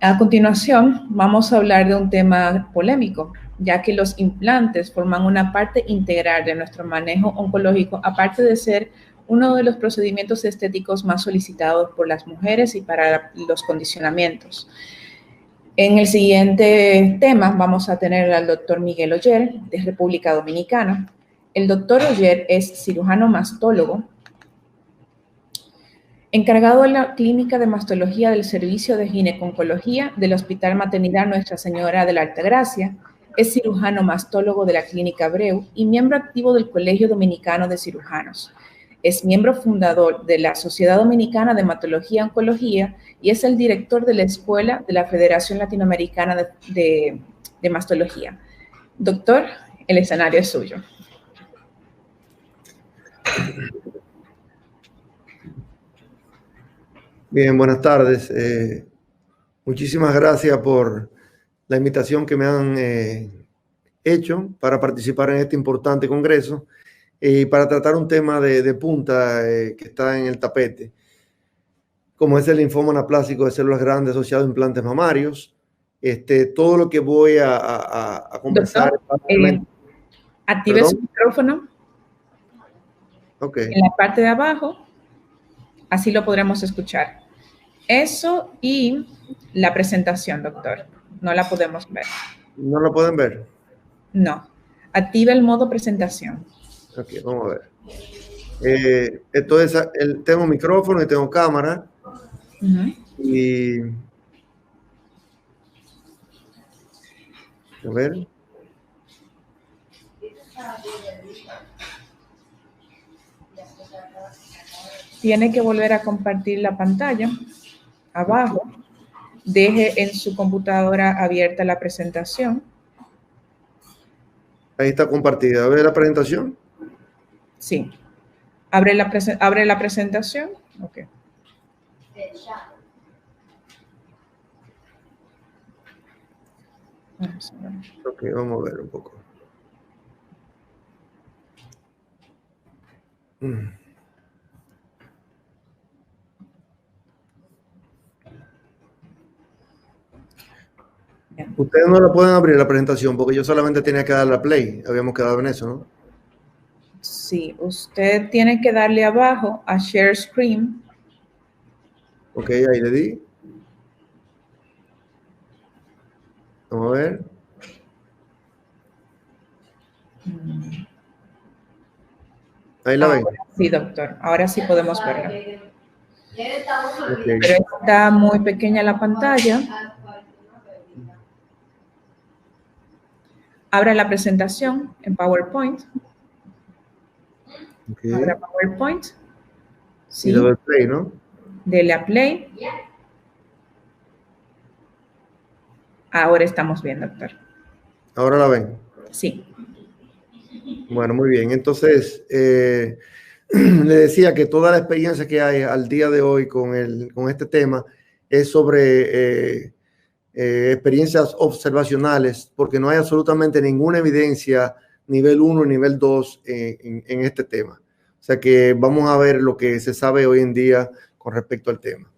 A continuación, vamos a hablar de un tema polémico, ya que los implantes forman una parte integral de nuestro manejo oncológico, aparte de ser uno de los procedimientos estéticos más solicitados por las mujeres y para los condicionamientos. En el siguiente tema vamos a tener al doctor Miguel Oller, de República Dominicana. El doctor Oller es cirujano mastólogo, encargado de la Clínica de Mastología del Servicio de Gineconcología del Hospital Maternidad Nuestra Señora de la Altagracia, es cirujano mastólogo de la Clínica Abreu y miembro activo del Colegio Dominicano de Cirujanos. Es miembro fundador de la Sociedad Dominicana de Hematología y Oncología y es el director de la Escuela de la Federación Latinoamericana de Mastología. Doctor, el escenario es suyo. Bien, buenas tardes. Muchísimas gracias por la invitación que me han hecho para participar en este importante congreso y para tratar un tema de punta que está en el tapete, como es el linfoma anaplásico de células grandes asociado a implantes mamarios. Todo lo que voy a conversar. Doctor, active su micrófono. Okay. En la parte de abajo, así lo podremos escuchar. Eso y la presentación, doctor. No la podemos ver. ¿No la pueden ver? No. Activa el modo presentación. Ok, vamos a ver. Entonces, tengo micrófono y tengo cámara. Y a ver. Tiene que volver a compartir la pantalla. Abajo, deje en su computadora abierta la presentación. Ahí está compartida. ¿Ve la presentación? Sí. ¿Abre la presentación? Ok. Ok, vamos a ver un poco. Ustedes no la pueden abrir la presentación porque yo solamente tenía que darle a play. Habíamos quedado en eso, ¿no? Sí, usted tiene que darle abajo a Share Screen. Ok, ahí le di. Vamos a ver. Ahí la ven. Sí, doctor. Ahora sí podemos verla. Okay. Pero está muy pequeña la pantalla. Abra la presentación en PowerPoint. Okay. Abra PowerPoint. Sí. Y le doy play, ¿no? Dele a play. Ahora estamos bien, doctor. ¿Ahora la ven? Sí. Bueno, muy bien. Entonces, le decía que toda la experiencia que hay al día de hoy con este tema es sobre experiencias observacionales, porque no hay absolutamente ninguna evidencia nivel 1 y nivel 2 en este tema. O sea que vamos a ver lo que se sabe hoy en día con respecto al tema.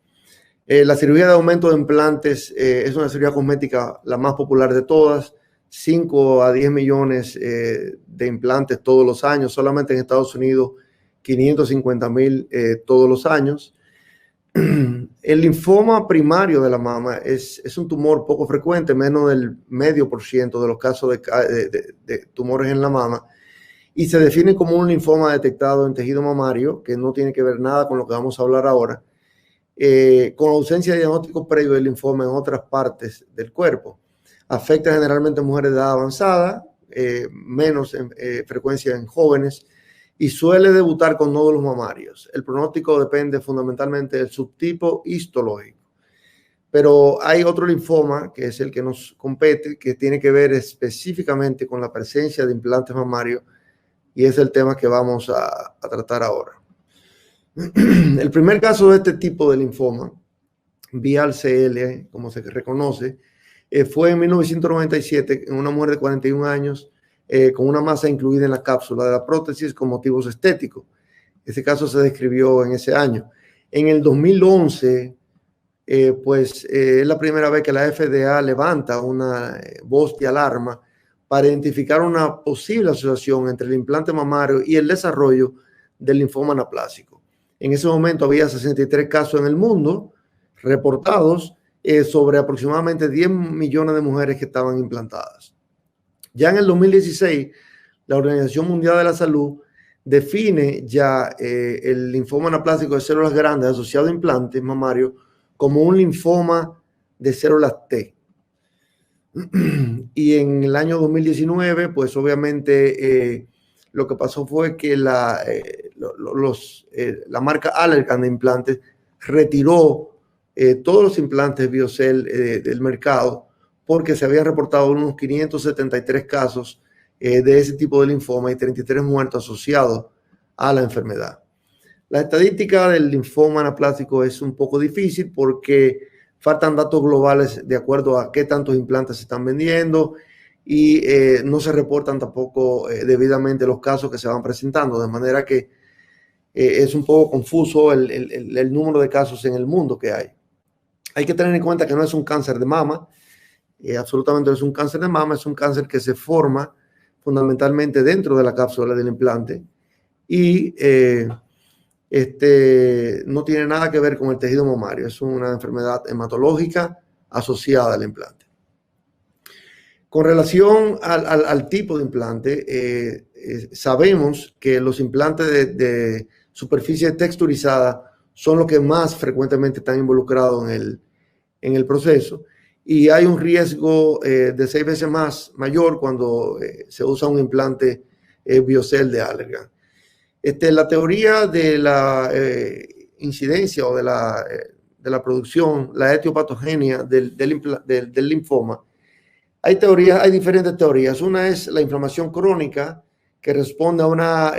La cirugía de aumento de implantes es una cirugía cosmética la más popular de todas. 5 a 10 millones de implantes todos los años. Solamente en Estados Unidos 550,000 todos los años. El linfoma primario de la mama es un tumor poco frecuente, menos del 0,5% de los casos de tumores en la mama, y se define como un linfoma detectado en tejido mamario, que no tiene que ver nada con lo que vamos a hablar ahora, con ausencia de diagnóstico previo del linfoma en otras partes del cuerpo. Afecta generalmente a mujeres de edad avanzada, menos frecuencia en jóvenes, y suele debutar con nódulos mamarios. El pronóstico depende fundamentalmente del subtipo histológico. Pero hay otro linfoma, que es el que nos compete, que tiene que ver específicamente con la presencia de implantes mamarios, y es el tema que vamos a tratar ahora. El primer caso de este tipo de linfoma, VLCL, como se reconoce, fue en 1997 en una mujer de 41 años con una masa incluida en la cápsula de la prótesis con motivos estéticos. Ese caso se describió en ese año. En el 2011 es la primera vez que la FDA levanta una voz de alarma para identificar una posible asociación entre el implante mamario y el desarrollo del linfoma anaplásico. En ese momento había 63 casos en el mundo reportados sobre aproximadamente 10 millones de mujeres que estaban implantadas. Ya en el 2016, la Organización Mundial de la Salud define ya el linfoma anaplásico de células grandes asociado a implantes mamarios como un linfoma de células T. Y en el año 2019, pues obviamente lo que pasó fue que la marca Allergan de implantes retiró todos los implantes BioCell del mercado porque se habían reportado unos 573 casos de ese tipo de linfoma y 33 muertos asociados a la enfermedad. La estadística del linfoma anaplásico es un poco difícil porque faltan datos globales de acuerdo a qué tantos implantes se están vendiendo y no se reportan tampoco debidamente los casos que se van presentando, de manera que es un poco confuso el número de casos en el mundo que hay. Hay que tener en cuenta que no es un cáncer de mama, absolutamente no es un cáncer de mama, es un cáncer que se forma fundamentalmente dentro de la cápsula del implante y no tiene nada que ver con el tejido mamario, es una enfermedad hematológica asociada al implante. Con relación al tipo de implante, sabemos que los implantes de superficie texturizada son los que más frecuentemente están involucrados en el proceso y hay un riesgo de 6 veces más mayor cuando se usa un implante BioCell de Allergan. La teoría de la incidencia o de la producción, la etiopatogenia del linfoma, hay diferentes teorías. Una es la inflamación crónica que responde a una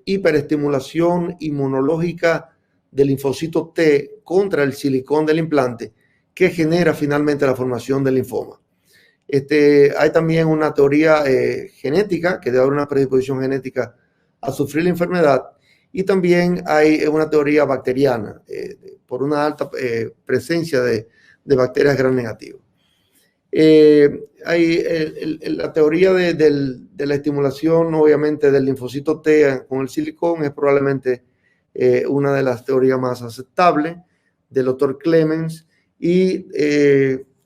hiperestimulación inmunológica del linfocito T contra el silicón del implante que genera finalmente la formación del linfoma. Hay también una teoría genética que debe haber una predisposición genética a sufrir la enfermedad y también hay una teoría bacteriana por una alta presencia de bacterias gram negativas. Hay la teoría de la estimulación obviamente del linfocito T con el silicón es probablemente una de las teorías más aceptables del doctor Clemens y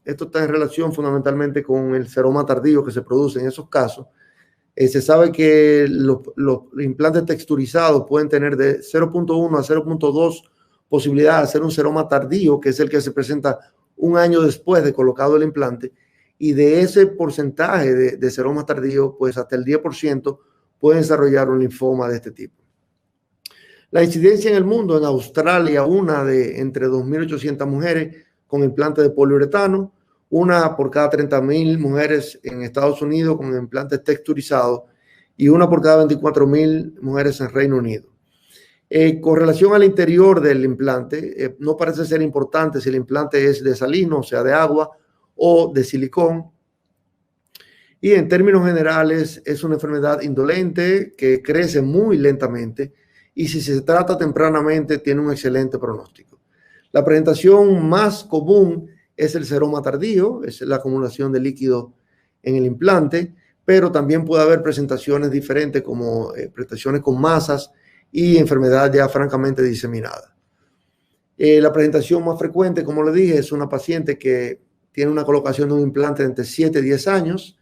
esto está en relación fundamentalmente con el seroma tardío que se produce en esos casos. Se sabe que los implantes texturizados pueden tener de 0.1 a 0.2 posibilidad de hacer un seroma tardío, que es el que se presenta un año después de colocado el implante, y de ese porcentaje de seroma tardío, pues hasta el 10% pueden desarrollar un linfoma de este tipo. La incidencia en el mundo, en Australia, una de entre 2.800 mujeres con implantes de poliuretano, una por cada 30.000 mujeres en Estados Unidos con implantes texturizados y una por cada 24.000 mujeres en Reino Unido. Con relación al interior del implante, no parece ser importante si el implante es de salino, o sea, de agua o de silicón. Y en términos generales es una enfermedad indolente que crece muy lentamente y si se trata tempranamente tiene un excelente pronóstico. La presentación más común es el seroma tardío, es la acumulación de líquido en el implante, pero también puede haber presentaciones diferentes como presentaciones con masas y enfermedad ya francamente diseminada. La presentación más frecuente, como le dije, es una paciente que tiene una colocación de un implante entre 7 y 10 años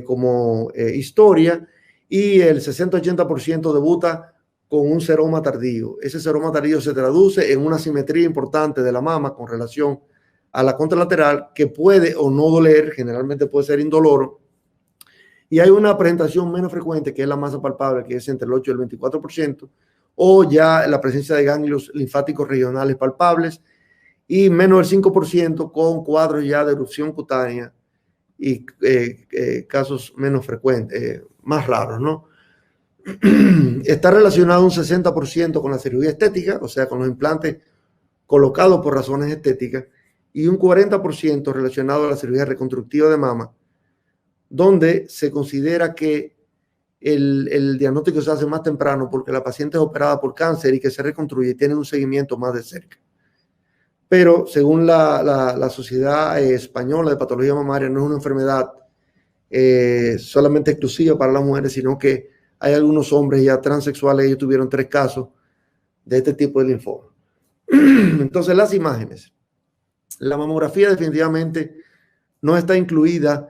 como historia y el 60-80% debuta con un seroma tardío. Ese seroma tardío se traduce en una simetría importante de la mama con relación a la contralateral que puede o no doler, generalmente puede ser indoloro. Y hay una presentación menos frecuente que es la masa palpable, que es entre el 8 y el 24%, o ya la presencia de ganglios linfáticos regionales palpables y menos del 5% con cuadros ya de erupción cutánea y casos menos frecuentes, más raros, ¿no? Está relacionado un 60% con la cirugía estética, o sea, con los implantes colocados por razones estéticas, y un 40% relacionado a la cirugía reconstructiva de mama, donde se considera que el diagnóstico se hace más temprano porque la paciente es operada por cáncer y que se reconstruye y tiene un seguimiento más de cerca. pero según la Sociedad Española de Patología Mamaria, no es una enfermedad solamente exclusiva para las mujeres, sino que hay algunos hombres ya transexuales, ellos tuvieron 3 casos de este tipo de linfoma. Entonces, las imágenes. La mamografía definitivamente no está incluida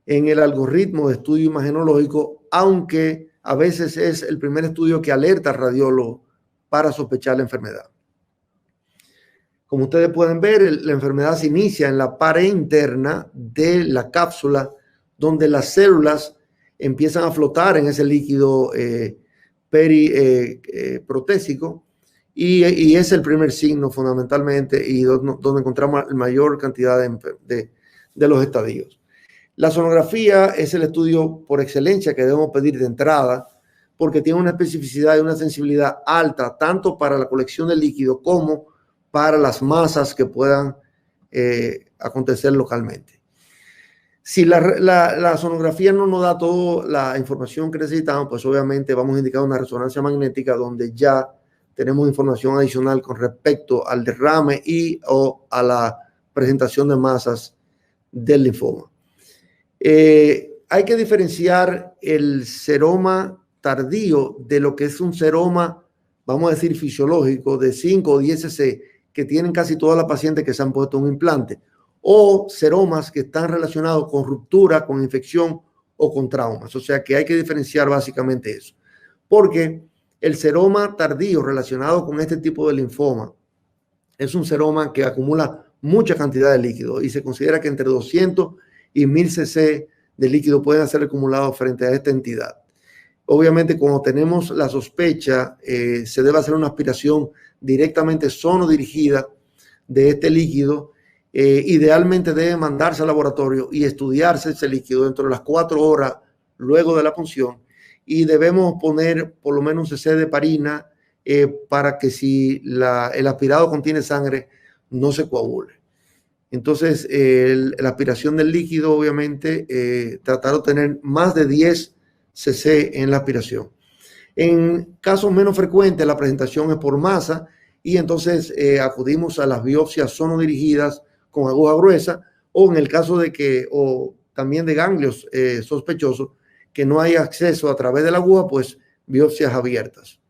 en el algoritmo de estudio imagenológico, aunque a veces es el primer estudio que alerta al radiólogo para sospechar la enfermedad. Como ustedes pueden ver, la enfermedad se inicia en la pared interna de la cápsula, donde las células empiezan a flotar en ese líquido protésico, y es el primer signo fundamentalmente y donde encontramos la mayor cantidad de los estadios. La sonografía es el estudio por excelencia que debemos pedir de entrada, porque tiene una especificidad y una sensibilidad alta, tanto para la colección de líquido como para las masas que puedan acontecer localmente. Si la sonografía no nos da toda la información que necesitamos, pues obviamente vamos a indicar una resonancia magnética donde ya tenemos información adicional con respecto al derrame o a la presentación de masas del linfoma. Hay que diferenciar el seroma tardío de lo que es un seroma, vamos a decir, fisiológico de 5 o 10 cc, que tienen casi todas las pacientes que se han puesto un implante, o seromas que están relacionados con ruptura, con infección o con traumas. O sea que hay que diferenciar básicamente eso, porque el seroma tardío relacionado con este tipo de linfoma es un seroma que acumula mucha cantidad de líquido y se considera que entre 200 y 1000 cc de líquido pueden ser acumulados frente a esta entidad. Obviamente, cuando tenemos la sospecha, se debe hacer una aspiración directamente sonodirigida de este líquido. Idealmente debe mandarse al laboratorio y estudiarse ese líquido dentro de las 4 horas luego de la punción, y debemos poner por lo menos un cc de heparina para que si el aspirado contiene sangre no se coagule. Entonces, la aspiración del líquido, obviamente, tratar de obtener más de 10 cc en la aspiración. En casos menos frecuentes, la presentación es por masa y entonces acudimos a las biopsias sonodirigidas con aguja gruesa, o en el caso de que, o también de ganglios sospechosos, que no hay acceso a través de la aguja, pues biopsias abiertas.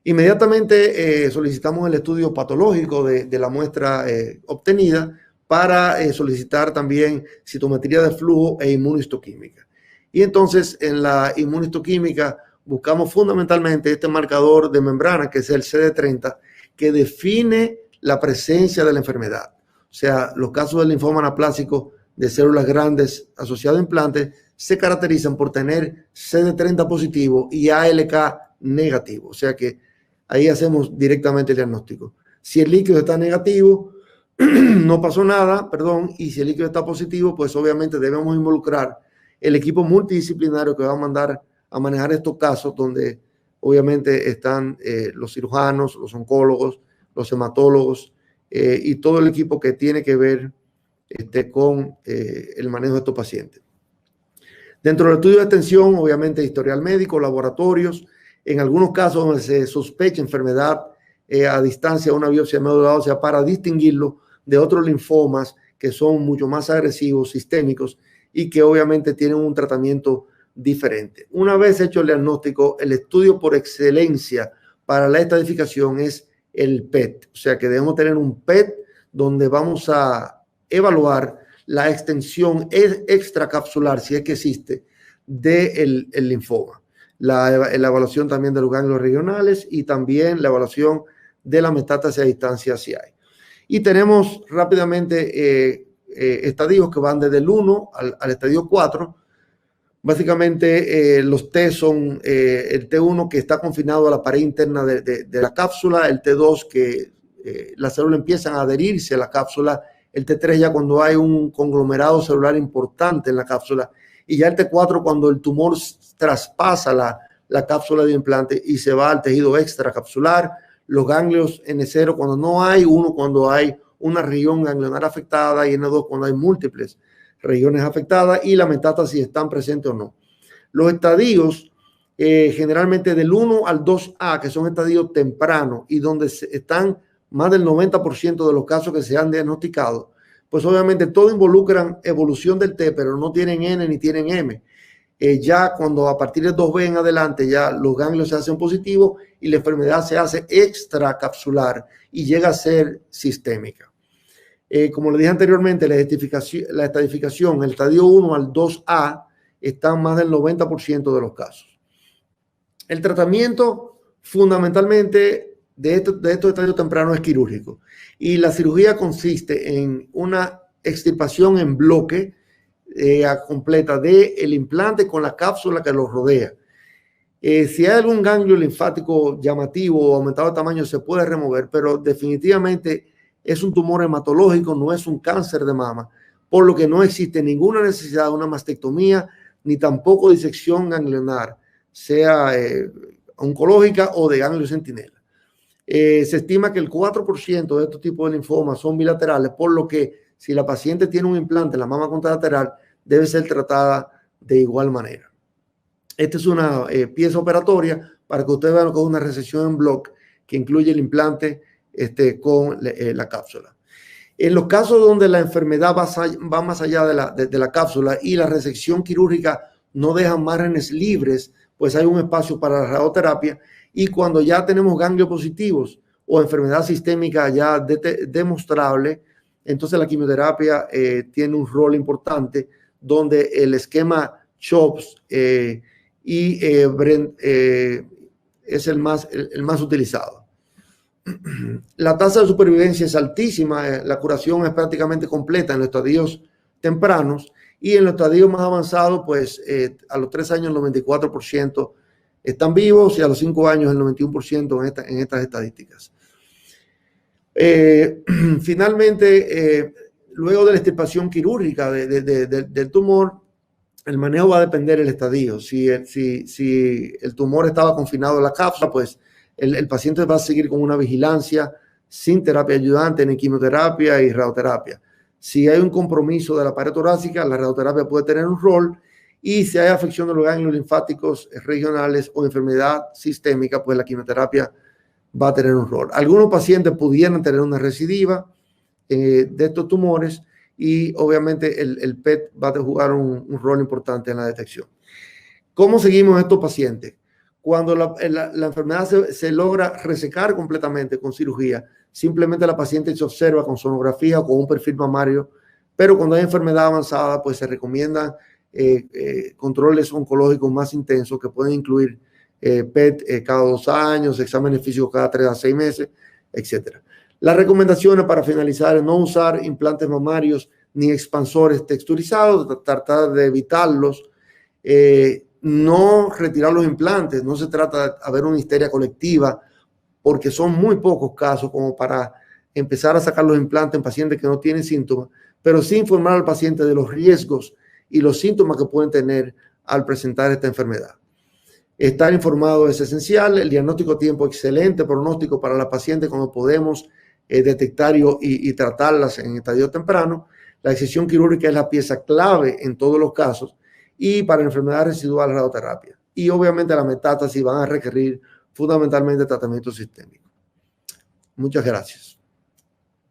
Inmediatamente solicitamos el estudio patológico de la muestra obtenida para solicitar también citometría de flujo e inmunohistoquímica. Y entonces en la inmunohistoquímica buscamos fundamentalmente este marcador de membrana, que es el CD30, que define la presencia de la enfermedad. O sea, los casos del linfoma anaplásico de células grandes asociado a implantes se caracterizan por tener CD30 positivo y ALK negativo. O sea que ahí hacemos directamente el diagnóstico. Si el líquido está negativo, no pasó nada, y si el líquido está positivo, pues obviamente debemos involucrar el equipo multidisciplinario que va a mandar a manejar estos casos, donde obviamente están los cirujanos, los oncólogos, los hematólogos y todo el equipo que tiene que ver con el manejo de estos pacientes. Dentro del estudio de extensión, obviamente historial médico, laboratorios, en algunos casos donde se sospecha enfermedad a distancia, una biopsia de médula ósea para distinguirlo de otros linfomas que son mucho más agresivos, sistémicos, y que obviamente tienen un tratamiento diferente. Una vez hecho el diagnóstico, el estudio por excelencia para la estadificación es el PET. O sea que debemos tener un PET donde vamos a evaluar la extensión extracapsular, si es que existe, del linfoma. La evaluación también de los ganglios regionales y también la evaluación de la metástasis a distancia si hay. Y tenemos rápidamente estadios que van desde el 1 al estadio 4. Básicamente los T son el T1 que está confinado a la pared interna de la cápsula, el T2 que las células empiezan a adherirse a la cápsula, el T3 ya cuando hay un conglomerado celular importante en la cápsula, y ya el T4 cuando el tumor traspasa la cápsula de implante y se va al tejido extracapsular, los ganglios N0 cuando no hay, 1 cuando hay una región ganglionar afectada y N2 cuando hay múltiples regiones afectadas, y la metástasis si están presentes o no. Los estadios generalmente del 1 al 2A, que son estadios tempranos y donde están más del 90% de los casos que se han diagnosticado, pues obviamente todo involucran evolución del T, pero no tienen N ni tienen M. Ya cuando a partir de 2B en adelante ya los ganglios se hacen positivos y la enfermedad se hace extracapsular y llega a ser sistémica. Como le dije anteriormente, la estadificación, el estadio 1 al 2A, está en más del 90% de los casos. El tratamiento fundamentalmente de estos estadios tempranos es quirúrgico y la cirugía consiste en una extirpación en bloque completa del implante con la cápsula que lo rodea. Si hay algún ganglio linfático llamativo o aumentado de tamaño, se puede remover, pero definitivamente es un tumor hematológico, no es un cáncer de mama, por lo que no existe ninguna necesidad de una mastectomía ni tampoco disección ganglionar, sea oncológica o de ganglio centinela. Se estima que el 4% de estos tipos de linfomas son bilaterales, por lo que si la paciente tiene un implante en la mama contralateral, debe ser tratada de igual manera. Esta es una pieza operatoria para que ustedes vean lo que es una resección en bloque que incluye el implante con la cápsula. En los casos donde la enfermedad va más allá de la cápsula y la resección quirúrgica no deja márgenes libres, pues hay un espacio para la radioterapia, y cuando ya tenemos ganglios positivos o enfermedad sistémica ya demostrable, entonces la quimioterapia tiene un rol importante donde el esquema CHOPS es el más utilizado. La tasa de supervivencia es altísima, la curación es prácticamente completa en los estadios tempranos, y en los estadios más avanzados, pues a los 3 años el 94% están vivos y a los 5 años el 91% en estas estadísticas. Finalmente, luego de la extirpación quirúrgica del tumor, el manejo va a depender del estadio. Si el tumor estaba confinado a la cápsula, pues el paciente va a seguir con una vigilancia sin terapia ayudante, ni quimioterapia y radioterapia. Si hay un compromiso de la pared torácica, la radioterapia puede tener un rol, y si hay afección de los ganglios linfáticos regionales o enfermedad sistémica, pues la quimioterapia va a tener un rol. Algunos pacientes pudieran tener una recidiva de estos tumores, y obviamente el PET va a jugar un rol importante en la detección. ¿Cómo seguimos a estos pacientes? Cuando la enfermedad se logra resecar completamente con cirugía, simplemente la paciente se observa con sonografía o con un perfil mamario, pero cuando hay enfermedad avanzada, pues se recomiendan controles oncológicos más intensos que pueden incluir PET cada 2 años, exámenes físicos cada 3 a 6 meses, etc. Las recomendaciones para finalizar es no usar implantes mamarios ni expansores texturizados, tratar de evitarlos, no retirar los implantes. No se trata de haber una histeria colectiva, porque son muy pocos casos como para empezar a sacar los implantes en pacientes que no tienen síntomas, pero sí informar al paciente de los riesgos y los síntomas que pueden tener al presentar esta enfermedad. Estar informado es esencial. El diagnóstico a tiempo, excelente pronóstico para la paciente cuando podemos detectar y tratarlas en estadio temprano. La excisión quirúrgica es la pieza clave en todos los casos, y para enfermedad residual, radioterapia. Y obviamente las metástasis van a requerir fundamentalmente tratamiento sistémico. Muchas gracias.